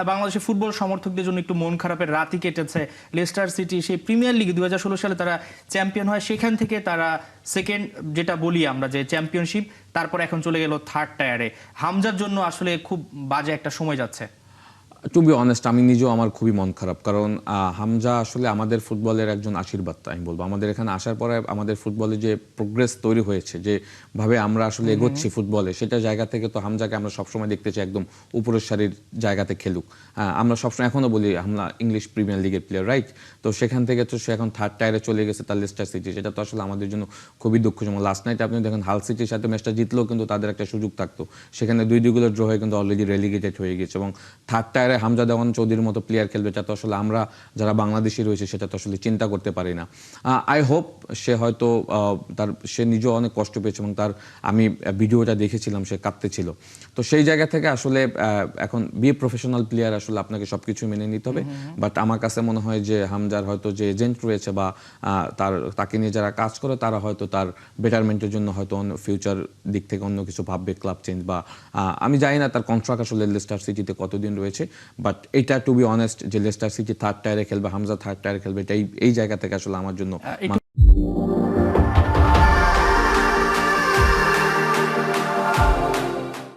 বাংলাদেশের ফুটবল সমর্থকদের জন্য একটু মন খারাপের রাতই কেটেছে। লেস্টার সিটি সেই প্রিমিয়ার লিগে 2016 সালে তারা চ্যাম্পিয়ন হয়, সেখান থেকে তারা সেকেন্ড যেটা বলি আমরা যে চ্যাম্পিয়নশিপ, তারপর এখন চলে গেল থার্ড টায়ারে। হামজার জন্য আসলে খুব বাজে একটা সময় যাচ্ছে। টু বি অনেস্ট, আমি নিজেও আমার খুবই মন খারাপ, কারণ হামজা আসলে আমাদের ফুটবলের একজন আশীর্বাদ। আমি বলবো আমাদের এখানে আসার পরে আমাদের ফুটবলে যে প্রোগ্রেস তৈরি হয়েছে, যেভাবে আমরা আসলে এগোচ্ছি ফুটবলে, সেটা জায়গা থেকে তো হামজাকে আমরা সবসময় দেখতে চাই একদম উপরের সারির জায়গাতে খেলুক। আমরা সবসময় এখনও বলি আমরা ইংলিশ প্রিমিয়ার লিগের প্লেয়ার, রাইট? তো সেখান থেকে তো সে এখন থার্ড টায়ারে চলে গেছে তার লেস্টার সিটি, সেটা তো আসলে আমাদের জন্য খুবই দুঃখজনক। লাস্ট নাইট আপনি দেখেন হাল সিটির সাথে ম্যাচটা জিতলেও কিন্তু তাদের একটা সুযোগ থাকতো, সেখানে 2-2 ড্র হয়ে কিন্তু অলরেডি রেলিগেটেড হয়ে গেছে। এবং থার্ড টায়ারে হামজা দেওয়ান চৌধুরীর মতো প্লেয়ার খেলবে, এটা তো আসলে আমরা যারা বাংলাদেশি রয়েছে সেটা তো আসলে চিন্তা করতে পারি না। আই হোপ সে হয়তো সে নিজেও অনেক কষ্ট পেয়েছে, এবং আমি ভিডিওটা দেখেছিলাম, সে কাঁদতেছিল। তো সেই জায়গা থেকে আসলে এখন প্রফেশনাল প্লেয়ার, আসলে আপনাকে সবকিছু মেনে নিতে হবে। বাট আমার কাছে মনে হয় যে হামজার হয়তো যে এজেন্ট রয়েছে বা তাকে নিয়ে যারা কাজ করে, তারা হয়তো তার বেটারমেন্টের জন্য হয়তো অন্য ফিউচার দিক থেকে অন্য কিছু ভাববে, ক্লাব চেঞ্জ বা আমি জানি না তার কন্ট্রাক্ট আসলে লেস্টার সিটিতে কতদিন রয়েছে। বাট এটা টু বি অনেস্ট, যে লেস্টার সিটি থার্ড টায়ারে খেলবে, হামজা থার্ড টায়ারে খেলবে, এই জায়গা থেকে আসলে আমার জন্য